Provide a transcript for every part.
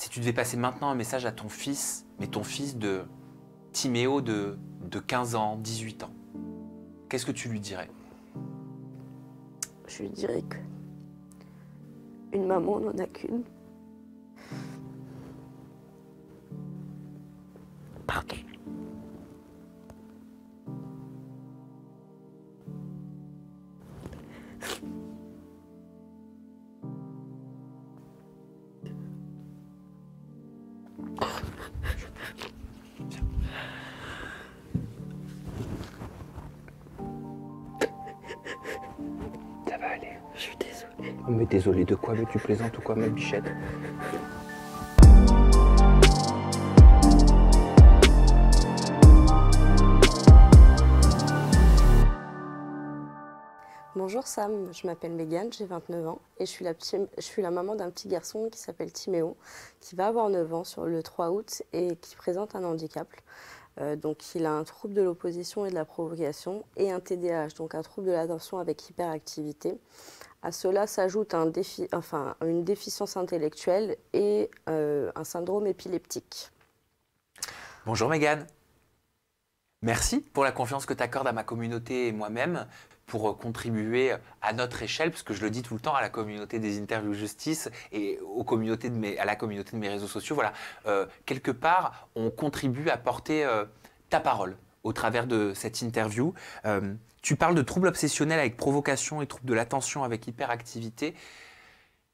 Si tu devais passer maintenant un message à ton fils, mais ton fils de Timéo de 15 ans, 18 ans, qu'est-ce que tu lui dirais? Je lui dirais que une maman n'en a qu'une. Pardon. Ça va aller. Je suis désolée. Oh, mais désolé de quoi? Mais tu plaisantes ou quoi, ma bichette? Bonjour Sam, je m'appelle Mégane, j'ai 29 ans et je suis la maman d'un petit garçon qui s'appelle Timéo, qui va avoir 9 ans sur le 3 août et qui présente un handicap. Donc il a un trouble de l'opposition et de la provocation et un TDAH, donc un trouble de l'attention avec hyperactivité. À cela s'ajoute une déficience intellectuelle et un syndrome épileptique. Bonjour Mégane. Merci pour la confiance que tu accordes à ma communauté et moi-même pour contribuer à notre échelle, parce que je le dis tout le temps à la communauté des interviews justice et à la communauté de mes réseaux sociaux. Voilà, quelque part, on contribue à porter ta parole au travers de cette interview. Tu parles de troubles obsessionnels avec provocation et troubles de l'attention avec hyperactivité.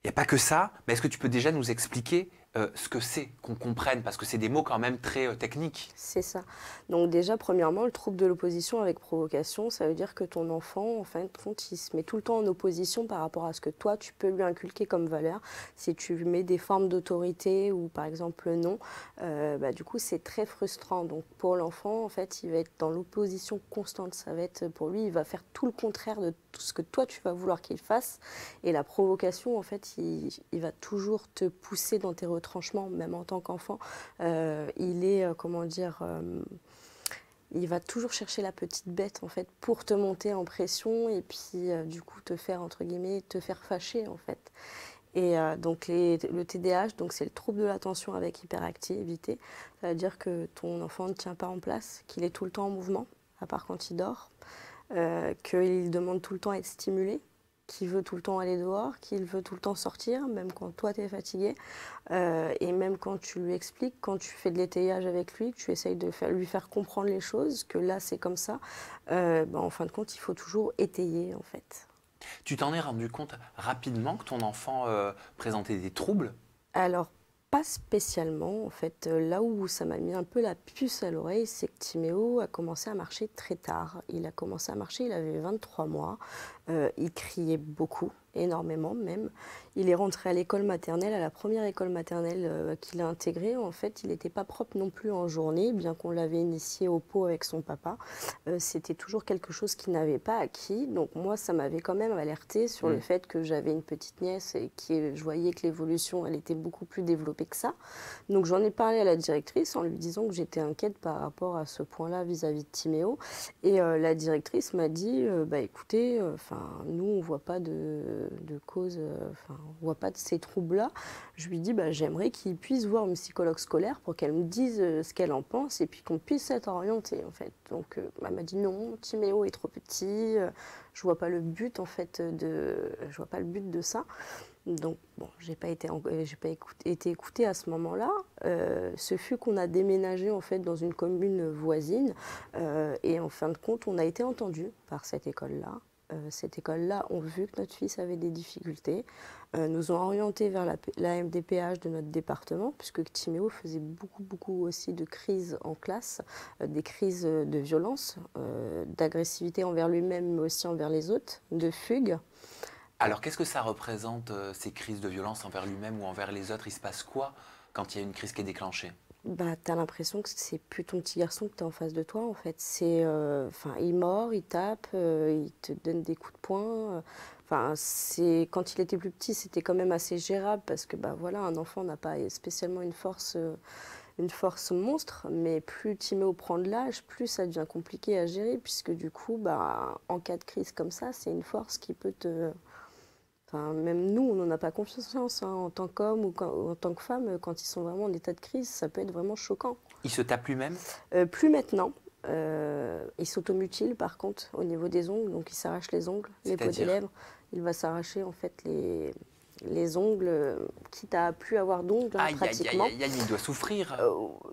Il n'y a pas que ça, mais est-ce que tu peux déjà nous expliquer ce que c'est, qu'on comprenne, parce que c'est des mots quand même très techniques. C'est ça. Donc déjà, premièrement, le trouble de l'opposition avec provocation, ça veut dire que ton enfant, en fin de compte, il se met tout le temps en opposition par rapport à ce que toi, tu peux lui inculquer comme valeur. Si tu lui mets des formes d'autorité ou par exemple non, du coup, c'est très frustrant. Donc pour l'enfant, en fait, il va être dans l'opposition constante. Ça va être, pour lui, il va faire tout le contraire de tout ce que toi, tu vas vouloir qu'il fasse. Et la provocation, en fait, il va toujours te pousser dans tes retranchements, même en tant qu'enfant. Il est, il va toujours chercher la petite bête en fait pour te monter en pression et puis du coup te faire entre guillemets te faire fâcher en fait. Et donc le TDAH, donc c'est le trouble de l'attention avec hyperactivité. Ça veut dire que ton enfant ne tient pas en place, qu'il est tout le temps en mouvement, à part quand il dort, qu'il demande tout le temps à être stimulé, qu'il veut tout le temps aller dehors, qu'il veut tout le temps sortir, même quand toi tu es fatigué. Et même quand tu lui expliques, quand tu fais de l'étayage avec lui, que tu essayes de lui faire comprendre les choses, que là c'est comme ça, en fin de compte, il faut toujours étayer en fait. Tu t'en es rendu compte rapidement que ton enfant présentait des troubles? Alors, pas spécialement. En fait, là où ça m'a mis un peu la puce à l'oreille, c'est que Timéo a commencé à marcher très tard. Il a commencé à marcher, il avait 23 mois. Il criait beaucoup, énormément même. Il est rentré à l'école maternelle, à la première école maternelle qu'il a intégrée. En fait, il n'était pas propre non plus en journée, bien qu'on l'avait initié au pot avec son papa. C'était toujours quelque chose qu'il n'avait pas acquis. Donc moi, ça m'avait quand même alerté sur le fait que j'avais une petite nièce et que je voyais que l'évolution, elle était beaucoup plus développée que ça. Donc j'en ai parlé à la directrice en lui disant que j'étais inquiète par rapport à ce point-là vis-à-vis de Timéo. Et la directrice m'a dit, écoutez, nous, on ne voit pas de cause, on ne voit pas de ces troubles-là. Je lui dis, j'aimerais qu'il puisse voir une psychologue scolaire pour qu'elle me dise ce qu'elle en pense et puis qu'on puisse être orienté, en fait. Donc, elle m'a dit non, Timéo est trop petit, je ne vois pas le but, en fait, je vois pas le but de ça. Donc, bon, j'ai pas été écoutée à ce moment-là. Ce fut qu'on a déménagé, en fait, dans une commune voisine et en fin de compte, on a été entendu par cette école-là. Cette école-là ont vu que notre fils avait des difficultés, nous ont orientés vers la MDPH de notre département, puisque Timéo faisait beaucoup aussi de crises en classe, des crises de violence, d'agressivité envers lui-même, mais aussi envers les autres, de fugue. Alors, qu'est-ce que ça représente, ces crises de violence envers lui-même ou envers les autres? Il se passe quoi quand il y a une crise qui est déclenchée? T'as l'impression que c'est plus ton petit garçon que t'as en face de toi, en fait. Il mord, il tape, il te donne des coups de poing. Quand il était plus petit, c'était quand même assez gérable parce que, un enfant n'a pas spécialement une force monstre, mais plus Timéo prend de l'âge, plus ça devient compliqué à gérer puisque du coup, en cas de crise comme ça, c'est une force qui peut Enfin, même nous, on n'en a pas confiance hein, en tant qu'homme ou en tant que femme. Quand ils sont vraiment en état de crise, ça peut être vraiment choquant. Il se tape lui-même? Plus maintenant. Il s'automutile par contre au niveau des ongles, donc il s'arrache les ongles, les peaux des lèvres. Il va s'arracher en fait les ongles, quitte à plus avoir d'ongles hein, pratiquement. Aïe, il doit souffrir.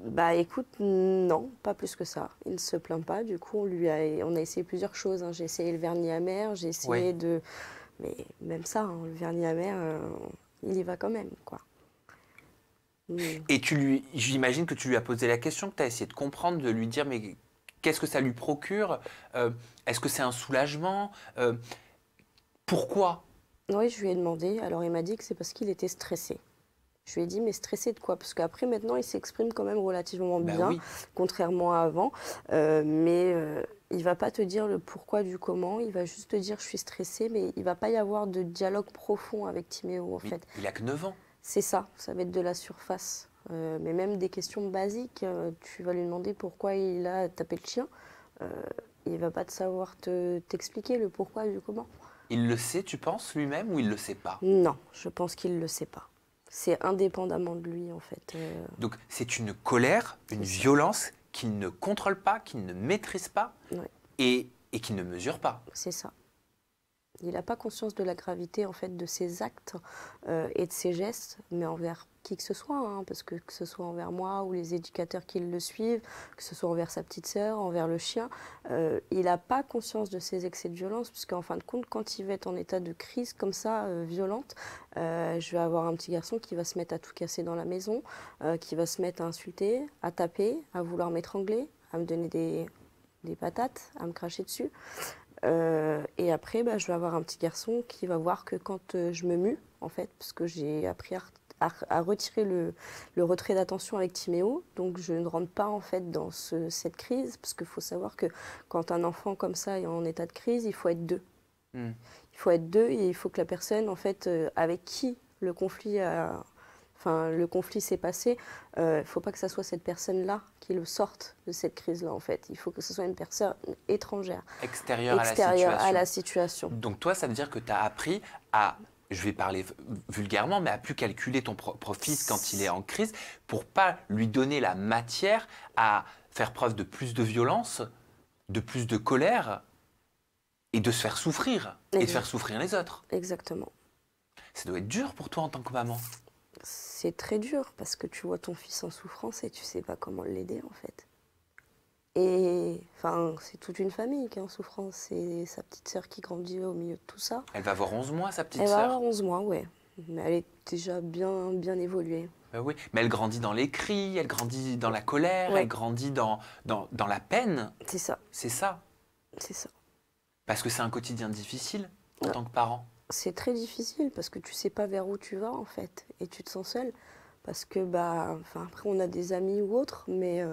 Bah écoute, non, pas plus que ça. Il ne se plaint pas. Du coup, on a essayé plusieurs choses. Hein. J'ai essayé le vernis amer, j'ai essayé de... Mais même ça, hein, le vernis amer, il y va quand même, quoi. Et j'imagine que tu lui as posé la question, que tu as essayé de comprendre, de lui dire, mais qu'est-ce que ça lui procure? Est-ce que c'est un soulagement? Pourquoi? Oui, je lui ai demandé. Alors, il m'a dit que c'est parce qu'il était stressé. Je lui ai dit, mais stressé de quoi? Parce qu'après, maintenant, il s'exprime quand même relativement bien, oui. contrairement à avant. Mais il ne va pas te dire le pourquoi du comment. Il va juste te dire, je suis stressé, mais il ne va pas y avoir de dialogue profond avec Timéo, en fait. Il a que 9 ans. C'est ça va être de la surface. Mais même des questions basiques, tu vas lui demander pourquoi il a tapé le chien. Il ne va pas te savoir t'expliquer le pourquoi du comment. Il le sait, tu penses, lui-même, ou il ne le sait pas? Non, je pense qu'il ne le sait pas. C'est indépendamment de lui, en fait. Donc, c'est une colère, une violence qu'il ne contrôle pas, qu'il ne maîtrise pas et qu'il ne mesure pas. C'est ça. Il n'a pas conscience de la gravité en fait de ses actes et de ses gestes, mais envers qui que ce soit, hein, parce que ce soit envers moi ou les éducateurs qui le suivent, que ce soit envers sa petite sœur, envers le chien, il n'a pas conscience de ses excès de violence, puisqu'en fin de compte, quand il va être en état de crise comme ça, violente, je vais avoir un petit garçon qui va se mettre à tout casser dans la maison, qui va se mettre à insulter, à taper, à vouloir m'étrangler, à me donner des patates, à me cracher dessus. Et après, je vais avoir un petit garçon qui va voir que quand je me mue, en fait, parce que j'ai appris à retirer le retrait d'attention avec Timéo, donc je ne rentre pas en fait dans cette crise, parce qu'il faut savoir que quand un enfant comme ça est en état de crise, il faut être deux. Il faut être deux et il faut que la personne, en fait, avec qui le conflit s'est passé, il ne faut pas que ce soit cette personne-là qui le sorte de cette crise-là, en fait. Il faut que ce soit une personne étrangère. Extérieure à la situation. Donc toi, ça veut dire que tu as appris à, je vais parler vulgairement, mais à plus calculer ton fils quand il est en crise pour pas lui donner la matière à faire preuve de plus de violence, de plus de colère et de se faire souffrir et de faire souffrir les autres. Exactement. Ça doit être dur pour toi en tant que maman. C'est très dur parce que tu vois ton fils en souffrance et tu sais pas comment l'aider en fait. Et enfin, c'est toute une famille qui est en souffrance. C'est sa petite sœur qui grandit au milieu de tout ça. Elle va avoir 11 mois, sa petite sœur? Elle va avoir 11 mois, ouais. Mais elle est déjà bien évoluée. Ben oui, mais elle grandit dans les cris, elle grandit dans la colère, elle grandit dans la peine. C'est ça. C'est ça. C'est ça. Parce que c'est un quotidien difficile en tant que parent. C'est très difficile parce que tu sais pas vers où tu vas en fait et tu te sens seule parce que après on a des amis ou autres mais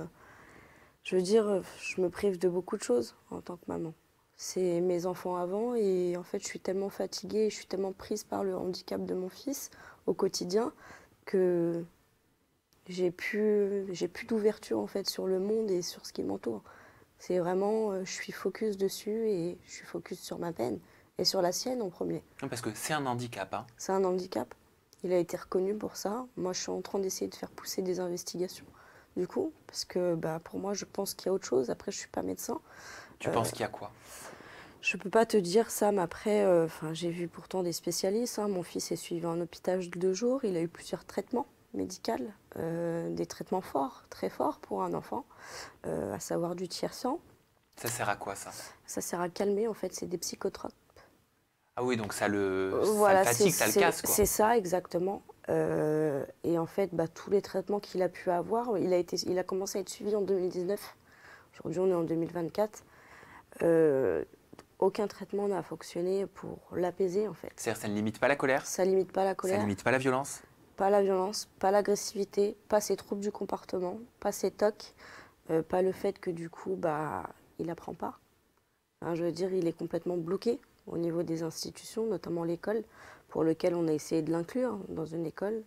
je veux dire je me prive de beaucoup de choses en tant que maman. C'est mes enfants avant et en fait je suis tellement fatiguée, je suis tellement prise par le handicap de mon fils au quotidien que j'ai plus d'ouverture en fait sur le monde et sur ce qui m'entoure. C'est vraiment je suis focus dessus et je suis focus sur ma peine. Et sur la sienne en premier. Parce que c'est un handicap. Hein. C'est un handicap. Il a été reconnu pour ça. Moi, je suis en train d'essayer de faire pousser des investigations. Du coup, parce que pour moi, je pense qu'il y a autre chose. Après, je ne suis pas médecin. Tu penses qu'il y a quoi? Je ne peux pas te dire ça, mais après, j'ai vu pourtant des spécialistes. Hein. Mon fils est suivi en hôpital 2 jours. Il a eu plusieurs traitements médicaux, des traitements forts, très forts pour un enfant, à savoir du tiers-sang. Ça sert à quoi, ça? Ça sert à calmer, en fait. C'est des psychotropes. Ah oui, donc ça le fatigue, ça le casse, quoi. C'est ça, exactement. Et en fait, tous les traitements qu'il a pu avoir, il a commencé à être suivi en 2019. Aujourd'hui, on est en 2024. Aucun traitement n'a fonctionné pour l'apaiser, en fait. C'est-à-dire ça ne limite pas la colère? Ça ne limite pas la colère. Ça ne limite pas la violence? Pas la violence, pas l'agressivité, pas ses troubles du comportement, pas ses tocs, pas le fait que du coup, il n'apprend pas. Enfin, je veux dire, il est complètement bloqué au niveau des institutions, notamment l'école, pour lequel on a essayé de l'inclure dans une école.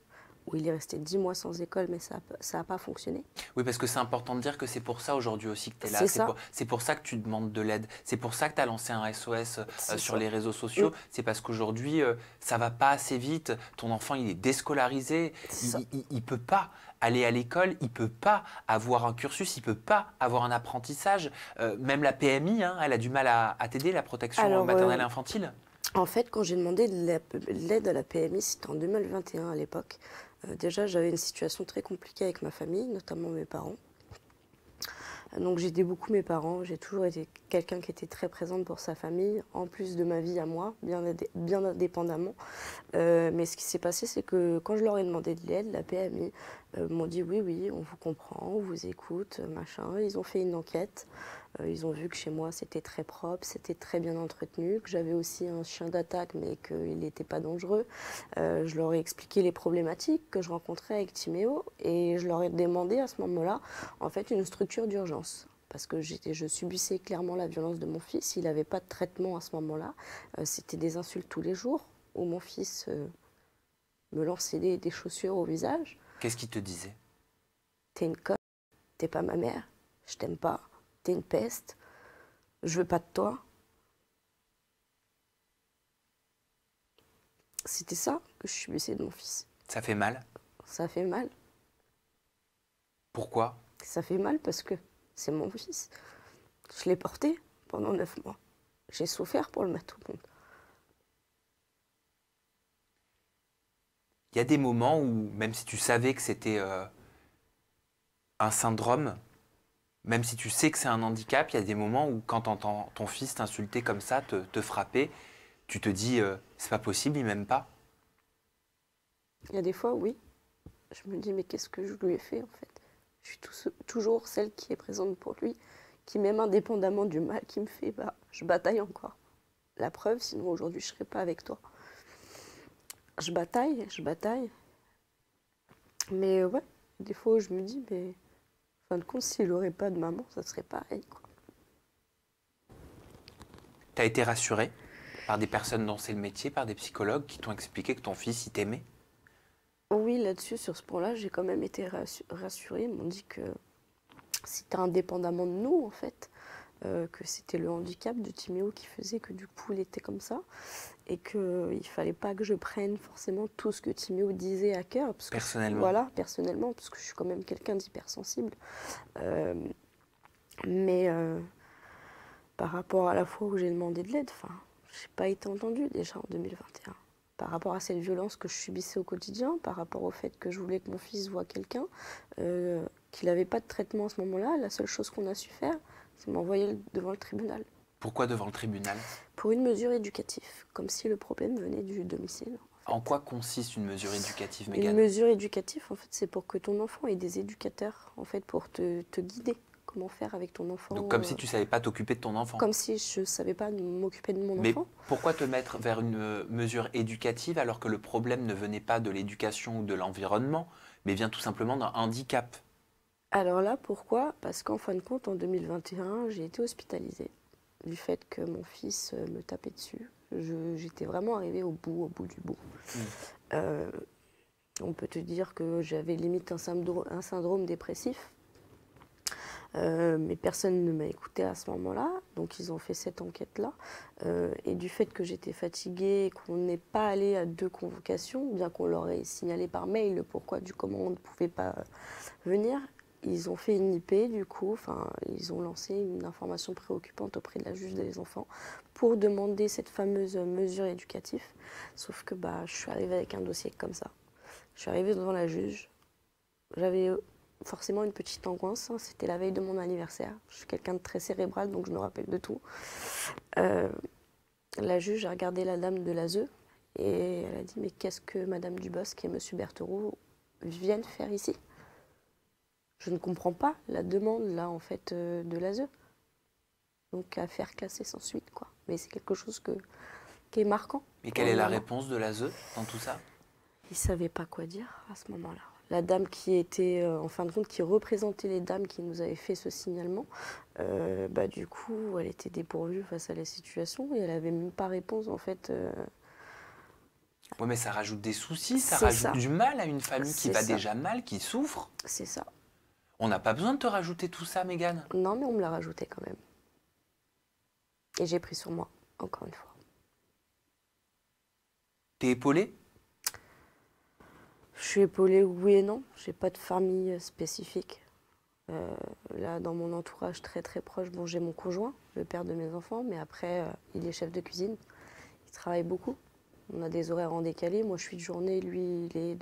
où il est resté 10 mois sans école, mais ça n'a pas fonctionné. Oui, parce que c'est important de dire que c'est pour ça aujourd'hui aussi que tu es là. C'est ça. C'est pour ça que tu demandes de l'aide. C'est pour ça que tu as lancé un SOS C'est sur ça. les réseaux sociaux. C'est parce qu'aujourd'hui, ça va pas assez vite. Ton enfant, il est déscolarisé. C'est ça. Il peut pas aller à l'école. Il peut pas avoir un cursus. Il peut pas avoir un apprentissage. Même la PMI, hein, elle a du mal à t'aider, la protection Alors, maternelle et infantile. En fait, quand j'ai demandé de l'aide à la PMI, c'était en 2021 à l'époque. Déjà, j'avais une situation très compliquée avec ma famille, notamment mes parents. Donc j'ai aidé beaucoup mes parents, j'ai toujours été quelqu'un qui était très présente pour sa famille, en plus de ma vie à moi, bien indépendamment. Mais ce qui s'est passé, c'est que quand je leur ai demandé de l'aide, la PMI m'ont dit oui, oui, on vous comprend, on vous écoute, machin. Ils ont fait une enquête, ils ont vu que chez moi c'était très propre, c'était très bien entretenu, que j'avais aussi un chien d'attaque mais qu'il n'était pas dangereux. Je leur ai expliqué les problématiques que je rencontrais avec Timéo et je leur ai demandé à ce moment-là en fait une structure d'urgence. Parce que je subissais clairement la violence de mon fils, il n'avait pas de traitement à ce moment-là, c'était des insultes tous les jours, où mon fils me lançait des chaussures au visage. Qu'est-ce qu'il te disait? T'es une conne, t'es pas ma mère, je t'aime pas, t'es une peste, je veux pas de toi. C'était ça que je subissais de mon fils. Ça fait mal? Ça fait mal. Pourquoi? Ça fait mal parce que c'est mon fils. Je l'ai porté pendant 9 mois. J'ai souffert pour le mettre au monde. Il y a des moments où, même si tu savais que c'était un syndrome, même si tu sais que c'est un handicap, il y a des moments où, quand tu entends ton fils t'insulter comme ça, te frapper, tu te dis c'est pas possible, il m'aime pas. Il y a des fois, oui. Je me dis, mais qu'est-ce que je lui ai fait en fait? Je suis toujours celle qui est présente pour lui, qui même indépendamment du mal qu'il me fait, bah, je bataille encore. La preuve, sinon aujourd'hui je ne serais pas avec toi. Je bataille, je bataille. Mais ouais, des fois je me dis, mais en fin de compte, s'il n'aurait pas de maman, ça serait pareil, quoi. Tu as été rassuré par des personnes dont c'est le métier, par des psychologues qui t'ont expliqué que ton fils, il t'aimait? Oui, là-dessus, sur ce point-là, j'ai quand même été rassurée. Ils m'ont dit que c'était indépendamment de nous, en fait, que c'était le handicap de Timéo qui faisait que du coup, il était comme ça. Et qu'il ne fallait pas que je prenne forcément tout ce que Timéo disait à cœur. Parce que Personnellement. voilà, personnellement, parce que je suis quand même quelqu'un d'hypersensible. Mais par rapport à la fois où j'ai demandé de l'aide, enfin, je n'ai pas été entendue déjà en 2021. Par rapport à cette violence que je subissais au quotidien, par rapport au fait que je voulais que mon fils voie quelqu'un, qu'il n'avait pas de traitement à ce moment-là, la seule chose qu'on a su faire, c'est m'envoyer devant le tribunal. Pourquoi devant le tribunal? Pour une mesure éducative, comme si le problème venait du domicile. En quoi consiste une mesure éducative, Mégane? Une mesure éducative, en fait, c'est pour que ton enfant ait des éducateurs, en fait, pour te guider. Comment faire avec ton enfant. Donc comme si tu ne savais pas t'occuper de ton enfant. Comme si je ne savais pas m'occuper de mon Mais enfant. pourquoi te mettre vers une mesure éducative alors que le problème ne venait pas de l'éducation ou de l'environnement, mais vient tout simplement d'un handicap? Alors là, pourquoi? Parce qu'en fin de compte, en 2021, j'ai été hospitalisée du fait que mon fils me tapait dessus. J'étais vraiment arrivée au bout du bout. On peut te dire que j'avais limite un syndrome dépressif. Mais personne ne m'a écoutée à ce moment-là, donc ils ont fait cette enquête-là. Et du fait que j'étais fatiguée, qu'on n'est pas allé à 2 convocations, bien qu'on leur ait signalé par mail le pourquoi du comment on ne pouvait pas venir, ils ont fait une IP, du coup, enfin, ils ont lancé une information préoccupante auprès de la juge des enfants pour demander cette fameuse mesure éducative. Sauf que bah, je suis arrivée avec un dossier comme ça. Je suis arrivée devant la juge, j'avais forcément une petite angoisse, hein. C'était la veille de mon anniversaire. Je suis quelqu'un de très cérébral, donc je me rappelle de tout. La juge a regardé la dame de l'ASE et elle a dit « Mais qu'est-ce que Madame Dubosc et Monsieur Berthereau viennent faire ici ?» Je ne comprends pas la demande, là, en fait, de l'ASE. Donc, à faire classer sans suite, quoi. Mais c'est quelque chose qui est marquant. Et quelle est la réponse de l'ASE dans tout ça? Ils ne savaient pas quoi dire à ce moment-là. La dame qui était, en fin de compte, qui représentait les dames qui nous avaient fait ce signalement, bah, du coup, elle était dépourvue face à la situation et elle n'avait même pas réponse, en fait. Ouais, mais ça rajoute des soucis, ça C'est rajoute ça. du mal à une famille qui C'est va ça. déjà mal, qui souffre. C'est ça. On n'a pas besoin de te rajouter tout ça, Mégane. Non, mais on me l'a rajouté quand même. Et j'ai pris sur moi, encore une fois. T'es épaulée? Je suis épaulée, oui et non. J'ai pas de famille spécifique. Là, dans mon entourage très très proche, bon, j'ai mon conjoint, le père de mes enfants, mais après, il est chef de cuisine. Il travaille beaucoup. On a des horaires en décalé. Moi, je suis de journée, lui, il est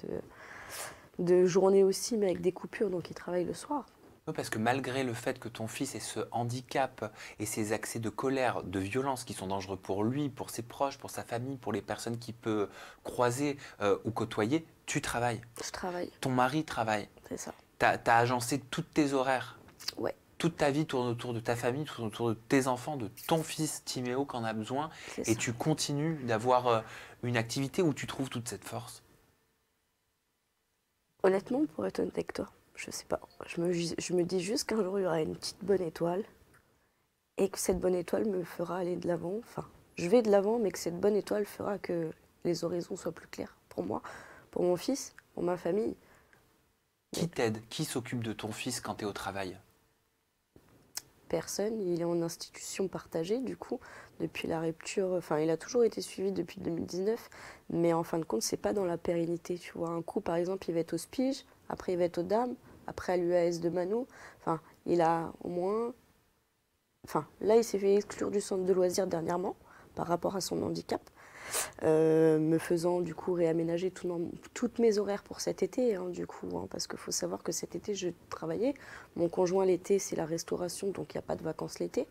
de journée aussi, mais avec des coupures, donc il travaille le soir. Oui, parce que malgré le fait que ton fils ait ce handicap et ces accès de colère, de violence qui sont dangereux pour lui, pour ses proches, pour sa famille, pour les personnes qu'il peut croiser ou côtoyer, tu travailles. Je travaille, Ton mari travaille. c'est ça. T'as agencé toutes tes horaires. Ouais, Toute ta vie tourne autour de ta famille, tourne autour de tes enfants, de ton fils Timéo qu'en a besoin. c'est Et ça. tu continues d'avoir une activité où tu trouves toute cette force. Honnêtement, pour être honnête avec toi, je sais pas. Je me dis juste qu'un jour, il y aura une petite bonne étoile et que cette bonne étoile me fera aller de l'avant. Enfin, je vais de l'avant, mais que cette bonne étoile fera que les horizons soient plus clairs pour moi, pour mon fils, pour ma famille. Qui t'aide? Qui s'occupe de ton fils quand tu es au travail? Personne, il est en institution partagée, du coup, depuis la rupture. Enfin, il a toujours été suivi depuis 2019, mais en fin de compte, c'est pas dans la pérennité. Tu vois, un coup, par exemple, il va être au SPIGE, après, il va être aux dames, après à l'UAS de Manou. Enfin, il a au moins. Enfin, là, il s'est fait exclure du centre de loisirs dernièrement par rapport à son handicap, me faisant du coup réaménager toutes mes horaires pour cet été, hein, du coup, hein, parce qu'il faut savoir que cet été, je travaillais. Mon conjoint, l'été, c'est la restauration, donc il n'y a pas de vacances l'été.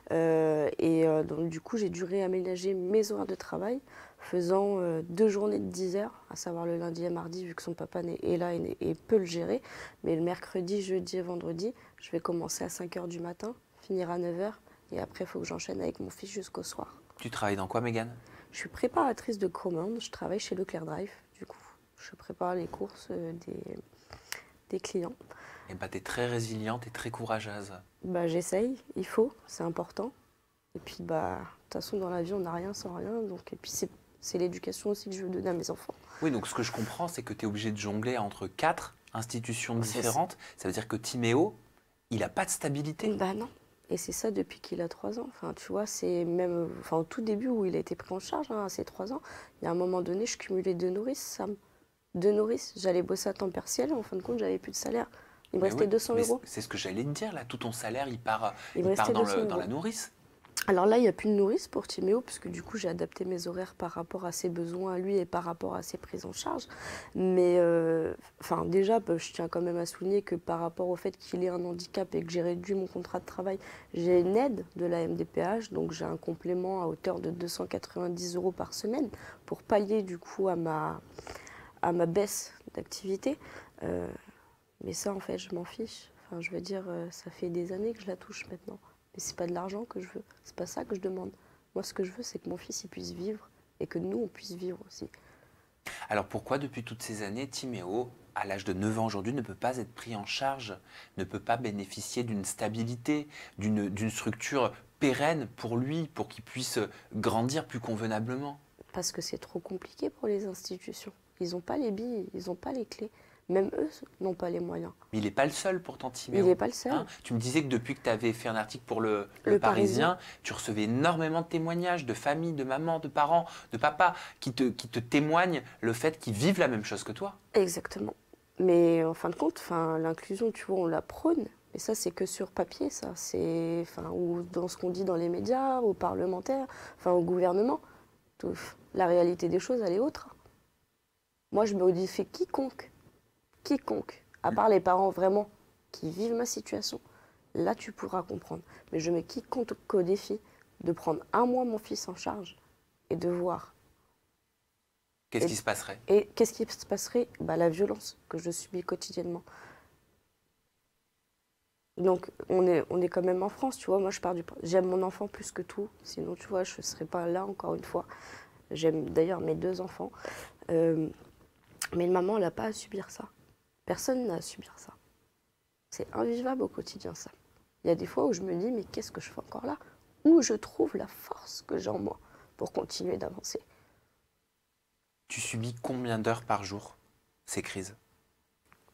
Donc, du coup, j'ai dû réaménager mes horaires de travail, faisant 2 journées de 10 heures, à savoir le lundi et mardi, vu que son papa est là et peut le gérer. Mais le mercredi, jeudi et vendredi, je vais commencer à 5 heures du matin, finir à 9 heures, et après, il faut que j'enchaîne avec mon fils jusqu'au soir. Tu travailles dans quoi, Mégane? Je suis préparatrice de commandes, je travaille chez Leclerc Drive, du coup. Je prépare les courses des clients. Eh ben, tu es très résiliente et très courageuse. Bah, j'essaye, il faut, c'est important. Et puis, bah, de toute façon, dans la vie, on n'a rien sans rien. Donc, et puis, c'est l'éducation aussi que je veux donner à mes enfants. Oui, donc ce que je comprends, c'est que tu es obligé de jongler entre 4 institutions différentes. Ça veut dire que Timéo, il n'a pas de stabilité. Bah non. Et c'est ça depuis qu'il a 3 ans. Enfin, tu vois, c'est même enfin, au tout début où il a été pris en charge, hein, à ses 3 ans, il y a un moment donné, je cumulais 2 nourrices, Sam. 2 nourrices. J'allais bosser à temps partiel, en fin de compte, j'avais plus de salaire. Il me Mais restait oui, 200 mais euros. c'est ce que j'allais te dire, là. Tout ton salaire, il part, Il me il part restait dans, 200 dans euros. la nourrice. Alors là, il n'y a plus de nourrice pour Timéo, parce que du coup, j'ai adapté mes horaires par rapport à ses besoins à lui et par rapport à ses prises en charge. Mais enfin, déjà, bah, je tiens quand même à souligner que par rapport au fait qu'il ait un handicap et que j'ai réduit mon contrat de travail, j'ai une aide de la MDPH, donc j'ai un complément à hauteur de 290 euros par semaine pour pallier du coup à ma baisse d'activité. Mais ça, en fait, je m'en fiche. Enfin, je veux dire, ça fait des années que je la touche maintenant. Mais c'est pas de l'argent que je veux. C'est pas ça que je demande. Moi, ce que je veux, c'est que mon fils il puisse vivre et que nous, on puisse vivre aussi. Alors pourquoi, depuis toutes ces années, Timéo, à l'âge de 9 ans aujourd'hui, ne peut pas être pris en charge, ne peut pas bénéficier d'une stabilité, d'une structure pérenne pour lui, pour qu'il puisse grandir plus convenablement? Parce que c'est trop compliqué pour les institutions. Ils n'ont pas les billes, ils n'ont pas les clés. Même eux n'ont pas les moyens. Mais il n'est pas le seul pourtant, Timéo. Il n'est pas le seul. Hein, tu me disais que depuis que tu avais fait un article pour le Le Parisien, tu recevais énormément de témoignages de familles, de mamans, de parents, de papas qui te témoignent le fait qu'ils vivent la même chose que toi. Exactement. Mais en fin de compte, l'inclusion, tu vois, on la prône. Mais ça, c'est que sur papier, ça. C'est, ou dans ce qu'on dit dans les médias, aux parlementaires, au gouvernement. La réalité des choses, elle est autre. Moi, je me modifie quiconque, à part les parents vraiment qui vivent ma situation, là, tu pourras comprendre. Mais je mets quiconque au défi de prendre un mois mon fils en charge et de voir. Qu'est-ce qui se passerait? Et qu'est-ce qui se passerait? Bah, la violence que je subis quotidiennement. Donc, on est quand même en France, tu vois. Moi, j'aime mon enfant plus que tout. Sinon, tu vois, je ne serais pas là, encore une fois. J'aime d'ailleurs mes 2 enfants. Mais une maman, elle n'a pas à subir ça. Personne n'a à subir ça. C'est invivable au quotidien, ça. Il y a des fois où je me dis, mais qu'est-ce que je fais encore là? Où je trouve la force que j'ai en moi pour continuer d'avancer. Tu subis combien d'heures par jour ces crises?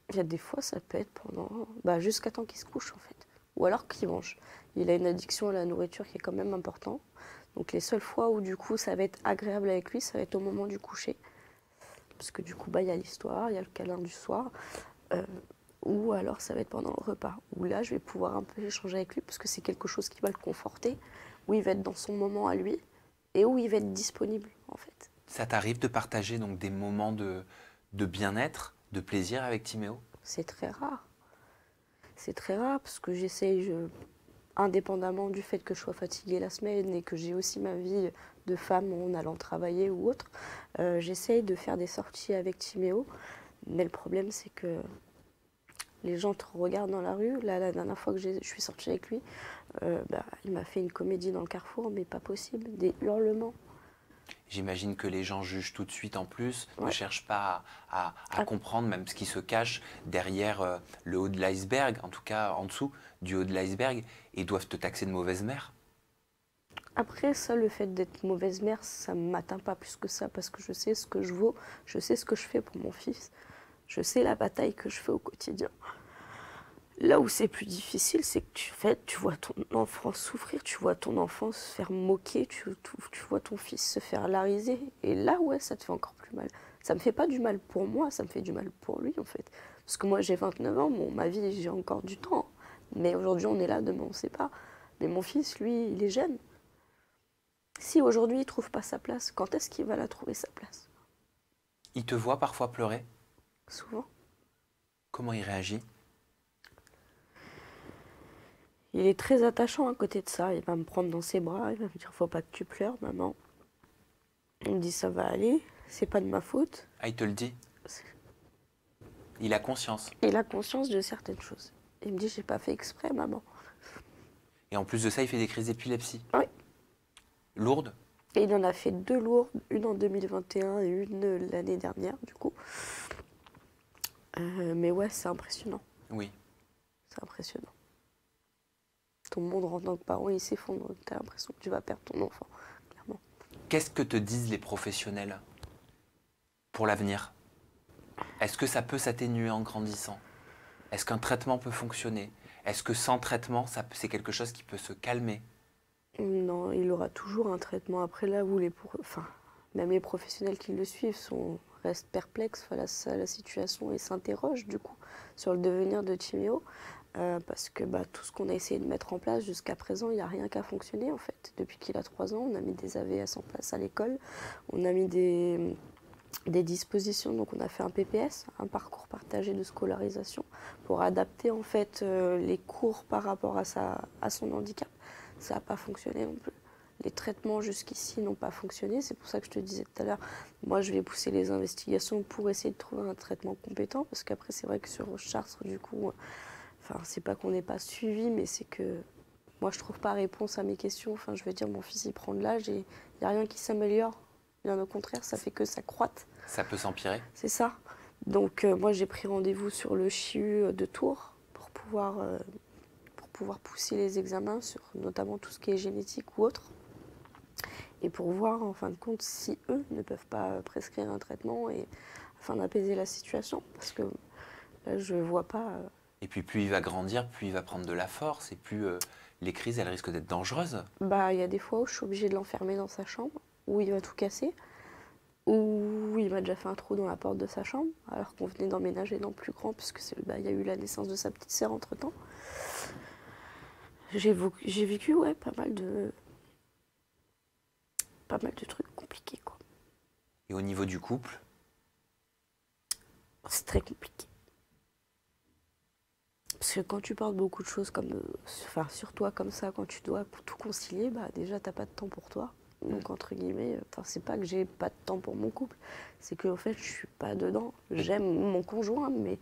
Il y a des fois, ça peut être pendant jusqu'à temps qu'il se couche en fait, ou alors qu'il mange. Il a une addiction à la nourriture qui est quand même importante. Donc les seules fois où du coup ça va être agréable avec lui, ça va être au moment du coucher. Parce que du coup, il y a l'histoire, il y a le câlin du soir. Ou alors ça va être pendant le repas. Où là, je vais pouvoir un peu échanger avec lui parce que c'est quelque chose qui va le conforter. Où il va être dans son moment à lui et où il va être disponible en fait. Ça t'arrive de partager donc des moments de bien-être, de plaisir avec Timéo? C'est très rare. C'est très rare parce que j'essaye, indépendamment du fait que je sois fatiguée la semaine et que j'ai aussi ma vie de femme en allant travailler ou autre, j'essaye de faire des sorties avec Timéo. Mais le problème, c'est que les gens te regardent dans la rue. Là, la dernière fois que je suis sortie avec lui, il m'a fait une comédie dans le carrefour, mais pas possible, des hurlements. J'imagine que les gens jugent tout de suite en plus, ne Ouais. cherchent pas à comprendre même ce qui se cache derrière le haut de l'iceberg, en tout cas en dessous du haut de l'iceberg, et doivent te taxer de mauvaise mère. Après, ça, le fait d'être mauvaise mère, ça ne m'atteint pas plus que ça, parce que je sais ce que je vaux, je sais ce que je fais pour mon fils, je sais la bataille que je fais au quotidien. Là où c'est plus difficile, c'est que tu vois ton enfant souffrir, tu vois ton enfant se faire moquer, tu vois ton fils se faire lariser. Et là, ouais, ça te fait encore plus mal. Ça me fait pas du mal pour moi, ça me fait du mal pour lui, en fait. Parce que moi, j'ai 29 ans, bon, ma vie, j'ai encore du temps. Mais aujourd'hui, on est là, demain, on ne sait pas. Mais mon fils, lui, il est jeune. Si aujourd'hui, il trouve pas sa place, quand est-ce qu'il va la trouver, sa place? Il te voit parfois pleurer. Souvent. Comment il réagit? Il est très attachant à côté de ça. Il va me prendre dans ses bras, il va me dire, faut pas que tu pleures, maman. On me dit ça va aller, c'est pas de ma faute. Ah, il te le dit. Il a conscience. Il a conscience de certaines choses. Il me dit j'ai pas fait exprès, maman. Et en plus de ça, il fait des crises d'épilepsie. Oui. Lourdes. Et il en a fait 2 lourdes, une en 2021 et une l'année dernière, du coup. Mais ouais, c'est impressionnant. Oui. C'est impressionnant. Ton monde en tant que parent, il s'effondre. T'as l'impression que tu vas perdre ton enfant, clairement. Qu'est-ce que te disent les professionnels pour l'avenir? Est-ce que ça peut s'atténuer en grandissant? Est-ce qu'un traitement peut fonctionner? Est-ce que sans traitement, c'est quelque chose qui peut se calmer? Non, il aura toujours un traitement. Après, là où même les professionnels qui le suivent restent perplexes face à la situation et s'interrogent du coup sur le devenir de Timéo. Parce que tout ce qu'on a essayé de mettre en place jusqu'à présent, il n'y a rien qu'à fonctionner en fait. Depuis qu'il a 3 ans, on a mis des AVS en place à l'école, on a mis des dispositions, donc on a fait un PPS, un parcours partagé de scolarisation, pour adapter en fait les cours par rapport à son handicap. Ça n'a pas fonctionné non plus. Les traitements jusqu'ici n'ont pas fonctionné, c'est pour ça que je te disais tout à l'heure, moi je vais pousser les investigations pour essayer de trouver un traitement compétent, parce qu'après c'est vrai que sur Chartres du coup, c'est pas qu'on n'ait pas suivi, mais c'est que moi je trouve pas réponse à mes questions. Enfin, je veux dire, mon fils il prend de l'âge et il n'y a rien qui s'améliore. Bien au contraire, ça fait que ça croîte. Ça peut s'empirer? C'est ça. Donc moi j'ai pris rendez-vous sur le CHU de Tours pour pouvoir pousser les examens sur notamment tout ce qui est génétique ou autre. Et pour voir en fin de compte si eux ne peuvent pas prescrire un traitement et afin d'apaiser la situation. Parce que là je vois pas. Et puis plus il va grandir, plus il va prendre de la force et plus les crises, elles risquent d'être dangereuses. Il y a des fois où je suis obligée de l'enfermer dans sa chambre, où il va tout casser, où il m'a déjà fait un trou dans la porte de sa chambre, alors qu'on venait d'emménager dans le plus grand, puisque il y a eu la naissance de sa petite sœur entre-temps. J'ai vécu pas mal de trucs compliqués, quoi. Et au niveau du couple? C'est très compliqué. Parce que quand tu parles beaucoup de choses sur toi comme ça, quand tu dois tout concilier, déjà t'as pas de temps pour toi. Donc entre guillemets, c'est pas que j'ai pas de temps pour mon couple, c'est que en fait je suis pas dedans. J'aime mon conjoint, mais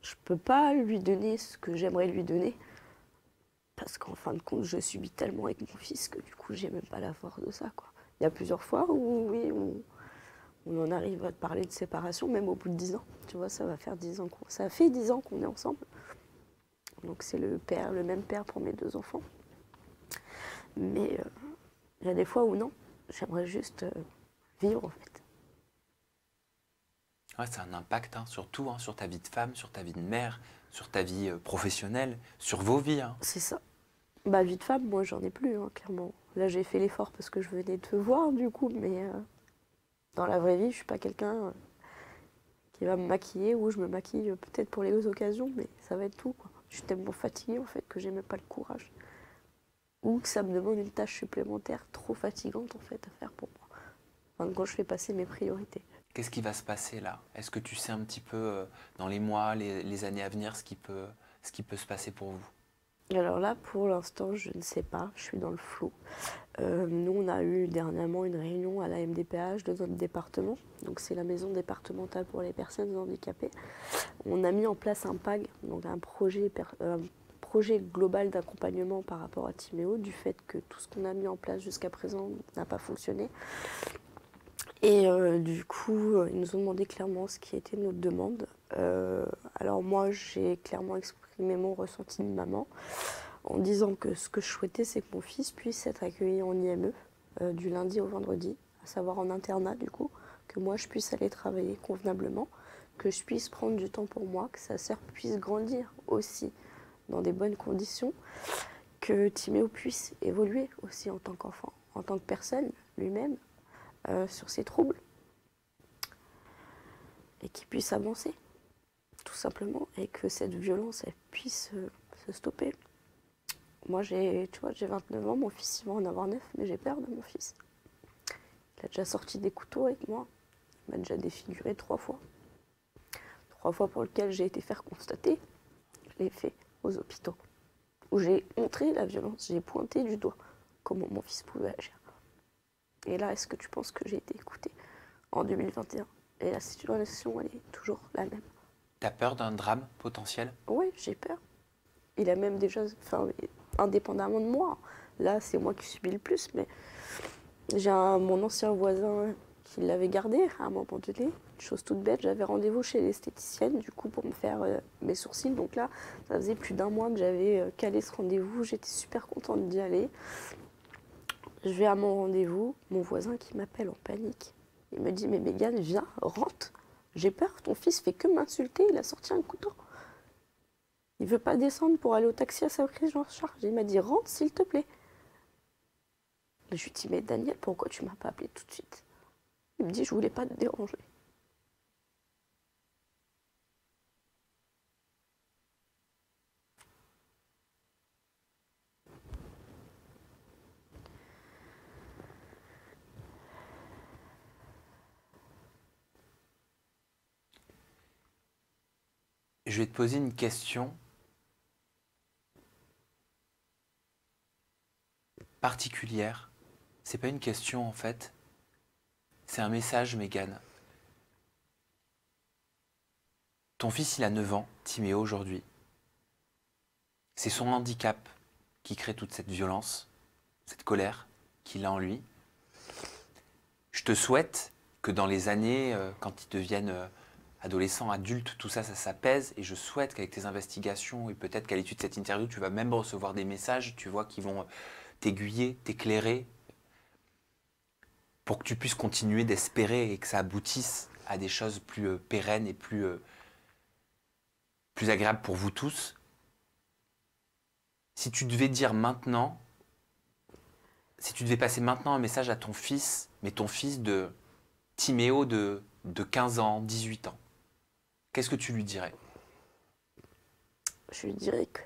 je peux pas lui donner ce que j'aimerais lui donner. Parce qu'en fin de compte, je subis tellement avec mon fils que du coup j'ai même pas la force de ça, quoi. Il y a plusieurs fois où oui, on en arrive à parler de séparation, même au bout de 10 ans. Tu vois, ça fait 10 ans qu'on est ensemble. Donc c'est le même père pour mes 2 enfants. Mais il y a des fois où non, j'aimerais juste vivre en fait. Ouais, c'est un impact hein, sur tout, hein, sur ta vie de femme, sur ta vie de mère, sur ta vie professionnelle, sur vos vies. Hein. C'est ça. Bah, vie de femme, moi, j'en ai plus, hein, clairement. Là, j'ai fait l'effort parce que je venais te voir, du coup, mais dans la vraie vie, je suis pas quelqu'un qui va me maquiller ou je me maquille peut-être pour les occasions, mais ça va être tout, quoi. Je suis tellement fatiguée, en fait, que j'ai même pas le courage. Ou que ça me demande une tâche supplémentaire trop fatigante, en fait, à faire pour moi. Enfin, quand je fais passer mes priorités. Qu'est-ce qui va se passer là? Est-ce que tu sais un petit peu dans les mois, les années à venir, ce qui peut se passer pour vous? Alors là, pour l'instant, je ne sais pas, je suis dans le flou. Nous, on a eu dernièrement une réunion à la MDPH de notre département, donc c'est la maison départementale pour les personnes handicapées. On a mis en place un PAG, donc un projet global d'accompagnement par rapport à Timéo, du fait que tout ce qu'on a mis en place jusqu'à présent n'a pas fonctionné. Et du coup, ils nous ont demandé clairement ce qui était notre demande. Alors moi, j'ai clairement exprimé mon ressenti de maman en disant que ce que je souhaitais, c'est que mon fils puisse être accueilli en IME du lundi au vendredi, à savoir en internat du coup, que moi je puisse aller travailler convenablement, que je puisse prendre du temps pour moi, que sa sœur puisse grandir aussi dans des bonnes conditions, que Timéo puisse évoluer aussi en tant qu'enfant, en tant que personne lui-même, sur ses troubles, et qu'il puisse avancer, tout simplement, et que cette violence, elle puisse se stopper. Moi, j'ai 29 ans, mon fils, il va en avoir 9, mais j'ai peur de mon fils. Il a déjà sorti des couteaux avec moi. Il m'a déjà défiguré 3 fois. 3 fois pour lesquelles j'ai été faire constater. Je l'ai fait aux hôpitaux. Où j'ai montré la violence, j'ai pointé du doigt comment mon fils pouvait agir. Et là, est-ce que tu penses que j'ai été écoutée en 2021? Et la situation, elle est toujours la même. T'as peur d'un drame potentiel? Oui, j'ai peur. Il a même déjà, enfin, indépendamment de moi, là c'est moi qui subis le plus, mais j'ai mon ancien voisin qui l'avait gardé à un moment donné, une chose toute bête, j'avais rendez-vous chez l'esthéticienne du coup pour me faire mes sourcils, donc là ça faisait plus d'un mois que j'avais calé ce rendez-vous, j'étais super contente d'y aller. Je vais à mon rendez-vous, mon voisin qui m'appelle en panique, il me dit mais Mégane viens, rentre, j'ai peur, ton fils fait que m'insulter, il a sorti un couteau. Il veut pas descendre pour aller au taxi à sa prise en charge. Il m'a dit rentre s'il te plaît. Je lui dis mais Daniel, pourquoi tu m'as pas appelé tout de suite? Il me dit je voulais pas te déranger. Je vais te poser une question particulière. C'est pas une question en fait, c'est un message, Mégane. Ton fils, il a 9 ans, Timéo aujourd'hui. C'est son handicap qui crée toute cette violence, cette colère qu'il a en lui. Je te souhaite que dans les années, quand ils deviennent adolescents, adultes, tout ça, ça s'apaise. Et je souhaite qu'avec tes investigations et peut-être qu'à l'issue de cette interview, tu vas même recevoir des messages, tu vois, qui vont t'aiguiller, t'éclairer, pour que tu puisses continuer d'espérer et que ça aboutisse à des choses plus pérennes et plus agréables pour vous tous. Si tu devais dire maintenant, si tu devais passer maintenant un message à ton fils, mais ton fils de Timéo de 15 ans, 18 ans, qu'est-ce que tu lui dirais? Je lui dirais que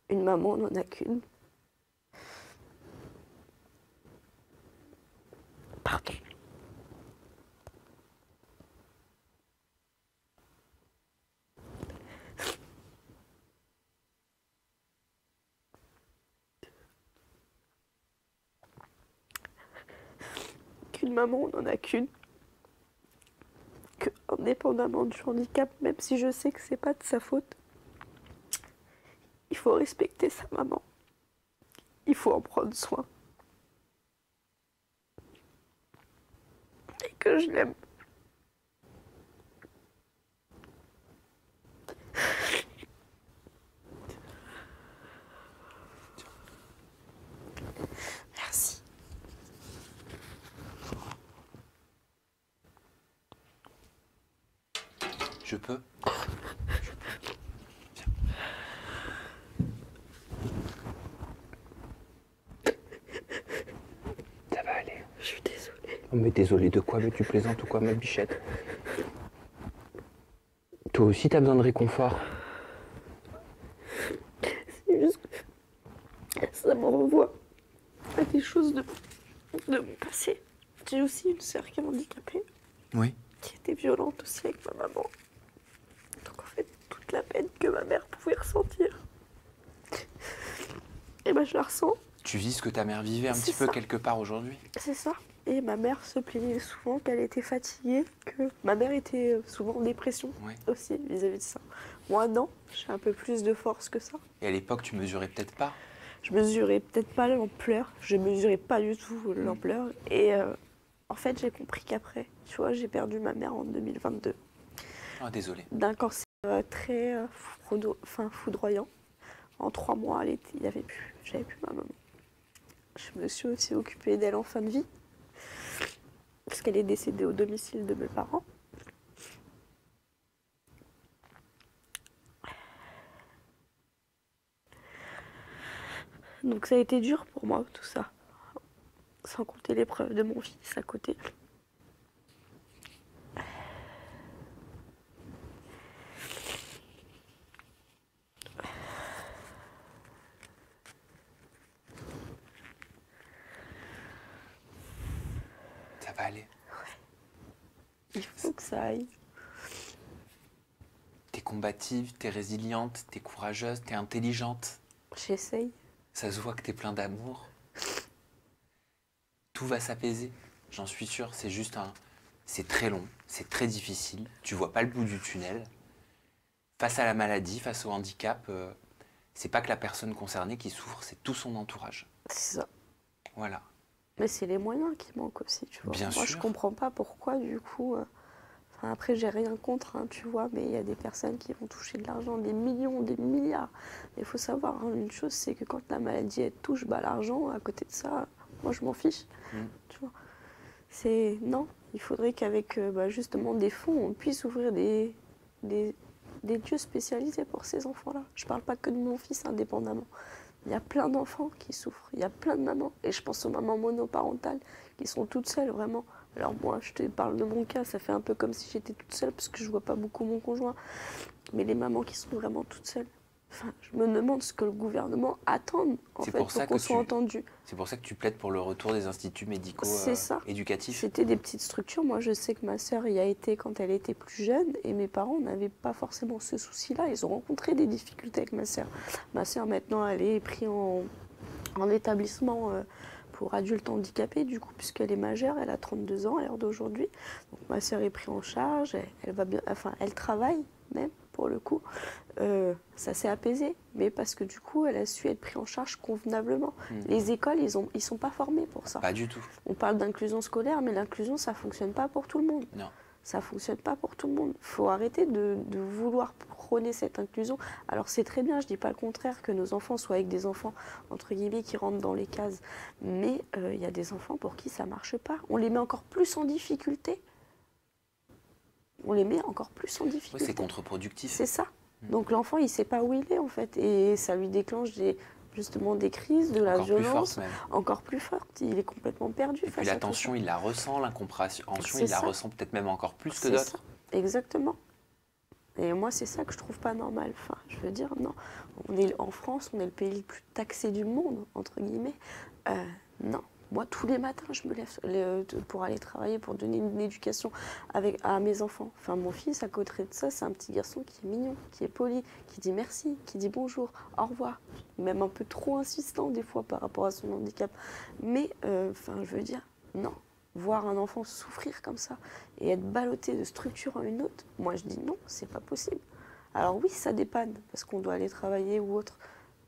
une maman n'en a qu'une. Pardon. Qu'une maman n'en a qu'une. Que indépendamment du handicap, même si je sais que c'est pas de sa faute, il faut respecter sa maman. Il faut en prendre soin. Et que je l'aime. Merci. Je peux. Ça va aller. Je suis désolée. Oh, mais désolé de quoi? Mais tu plaisantes ou quoi, ma bichette? Toi aussi, t'as besoin de réconfort. C'est juste que ça me renvoie à des choses de mon passé. J'ai aussi une sœur qui est handicapée, Oui. qui était violente aussi avec ma maman. Donc en fait, toute la peine que ma mère pouvait ressentir, et ben je la ressens. Tu vis ce que ta mère vivait un C'est petit peu ça. quelque part aujourd'hui. C'est ça. Et ma mère se plaignait souvent qu'elle était fatiguée, que ma mère était souvent en dépression Oui. aussi vis-à-vis de ça. Moi, non, j'ai un peu plus de force que ça. Et à l'époque, tu mesurais peut-être pas. Je mesurais peut-être pas l'ampleur, je mesurais pas du tout l'ampleur. Et en fait, j'ai compris qu'après, tu vois, j'ai perdu ma mère en 2022 Ah, désolé. d'un cancer très foudroyant. En 3 mois, j'avais plus ma maman. Je me suis aussi occupée d'elle en fin de vie, parce qu'elle est décédée au domicile de mes parents. Donc ça a été dur pour moi, tout ça. Sans compter l'épreuve de mon fils à côté. Ça va aller. Il faut que ça aille. T'es combative, t'es résiliente, t'es courageuse, t'es intelligente. J'essaye. Ça se voit que t'es plein d'amour. Tout va s'apaiser, j'en suis sûre. C'est juste un... C'est très long, c'est très difficile. Tu vois pas le bout du tunnel. Face à la maladie, face au handicap, c'est pas que la personne concernée qui souffre, c'est tout son entourage. C'est ça. Voilà. Mais c'est les moyens qui manquent aussi, tu vois. Bien Moi, sûr. je comprends pas pourquoi, du coup. Enfin, après, j'ai rien contre, hein, tu vois, mais il y a des personnes qui vont toucher de l'argent, des millions, des milliards. Mais il faut savoir, hein, une chose, c'est que quand la maladie, elle touche, bah, l'argent, à côté de ça, moi, je m'en fiche. Tu vois. C'est... Non, il faudrait qu'avec, justement, des fonds, on puisse ouvrir des lieux spécialisés pour ces enfants-là. Je parle pas que de mon fils, indépendamment. Il y a plein d'enfants qui souffrent, il y a plein de mamans. Et je pense aux mamans monoparentales qui sont toutes seules, vraiment. Alors moi, je te parle de mon cas, ça fait un peu comme si j'étais toute seule, parce que je vois pas beaucoup mon conjoint. Mais les mamans qui sont vraiment toutes seules, enfin, je me demande ce que le gouvernement attend, en C'est fait, pour ça qu'on que soit entendu. C'est pour ça que tu plaides pour le retour des instituts médicaux C'est ça. éducatifs. C'était des petites structures. Moi, je sais que ma sœur y a été quand elle était plus jeune, et mes parents n'avaient pas forcément ce souci-là. Ils ont rencontré des difficultés avec ma sœur. Ma sœur, maintenant, elle est prise en établissement pour adultes handicapés, du coup, puisqu'elle est majeure, elle a 32 ans à l'heure d'aujourd'hui. Donc ma sœur est prise en charge, elle va bien, enfin, elle travaille même, pour le coup. Ça s'est apaisé, mais parce que du coup, elle a su être prise en charge convenablement. Les écoles, ils sont pas formés pour ça. Pas du tout. On parle d'inclusion scolaire, mais l'inclusion, ça fonctionne pas pour tout le monde. Non. Ça fonctionne pas pour tout le monde. Il faut arrêter de vouloir prôner cette inclusion. Alors c'est très bien, je dis pas le contraire, que nos enfants soient avec des enfants, entre guillemets, qui rentrent dans les cases. Mais il y a des enfants pour qui ça marche pas. On les met encore plus en difficulté. On les met encore plus en difficulté. Oui, c'est contre-productif. C'est ça. Donc l'enfant, il sait pas où il est, en fait. Et ça lui déclenche justement des crises, de la Encore plus violence, forte, même. encore plus forte. Il est complètement perdu. Et puis la tension, il la ressent, l'incompréhension, C'est il la ça. ressent peut-être même encore plus que C'est d'autres. ça. Exactement. Et moi, c'est ça que je trouve pas normal. Enfin, je veux dire, non. En France, on est le pays le plus taxé du monde, entre guillemets. Non. Moi, tous les matins, je me lève pour aller travailler, pour donner une éducation à mes enfants. Enfin, mon fils, à côté de ça, c'est un petit garçon qui est mignon, qui est poli, qui dit merci, qui dit bonjour, au revoir. Même un peu trop insistant, des fois, par rapport à son handicap. Mais, enfin, je veux dire, non. Voir un enfant souffrir comme ça et être ballotté de structure en une autre, moi, je dis non, c'est pas possible. Alors oui, ça dépanne, parce qu'on doit aller travailler ou autre,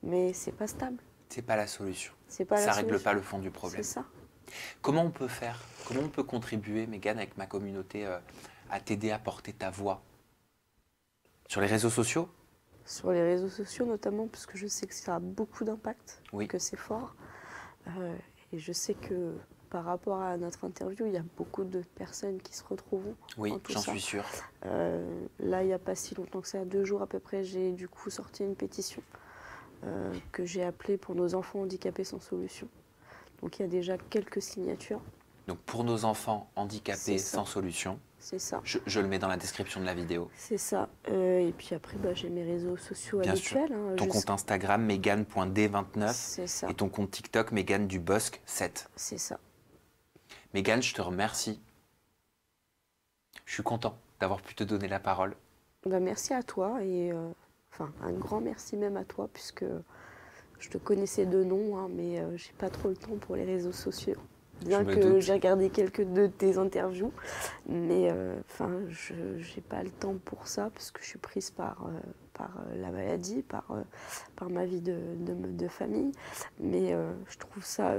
mais c'est pas stable. C'est pas la solution. C'est pas Ça la règle solution. pas le fond du problème. C'est ça. Comment on peut faire? Comment on peut contribuer, Mégane, avec ma communauté, à t'aider à porter ta voix? Sur les réseaux sociaux? Sur les réseaux sociaux notamment, parce que je sais que ça a beaucoup d'impact, Oui. que c'est fort. Et je sais que par rapport à notre interview, il y a beaucoup de personnes qui se retrouvent Oui, dans tout j'en ça. suis sûr. Là, il n'y a pas si longtemps que ça, 2 jours à peu près, j'ai du coup sorti une pétition que j'ai appelée pour nos enfants handicapés sans solution. Donc il y a déjà quelques signatures. Donc pour nos enfants handicapés C'est ça. sans solution, C'est ça. je le mets dans la description de la vidéo. C'est ça. Et puis après, j'ai mes réseaux sociaux Bien sûr. habituels. Hein, Ton compte Instagram, Megan.d29. C'est ça. Et ton compte TikTok, Megan Dubosc 7. C'est ça. Megan, je te remercie. Je suis content d'avoir pu te donner la parole. Merci à toi et un grand merci même à toi puisque je te connaissais de nom, hein, mais j'ai pas trop le temps pour les réseaux sociaux. Bien que j'ai regardé quelques de tes interviews, mais j'ai pas le temps pour ça parce que je suis prise par la maladie, par ma vie de famille. Mais je trouve ça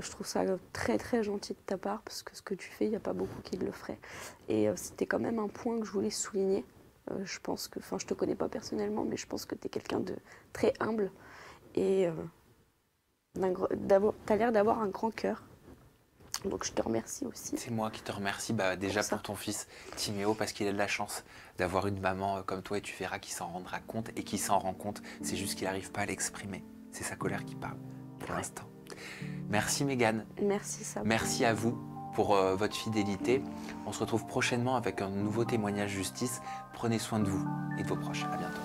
très très gentil de ta part parce que ce que tu fais, il n'y a pas beaucoup qui le feraient. Et c'était quand même un point que je voulais souligner. Je pense que, je te connais pas personnellement, mais je pense que tu es quelqu'un de très humble et tu as l'air d'avoir un grand cœur. Donc je te remercie aussi. C'est moi qui te remercie déjà pour ton fils Timéo parce qu'il a de la chance d'avoir une maman comme toi et tu verras qu'il s'en rendra compte et qu'il s'en rend compte. C'est juste qu'il n'arrive pas à l'exprimer. C'est sa colère qui parle pour l'instant. Merci Megan. Merci Sam. Merci à vous pour votre fidélité. On se retrouve prochainement avec un nouveau témoignage justice. Prenez soin de vous et de vos proches. À bientôt.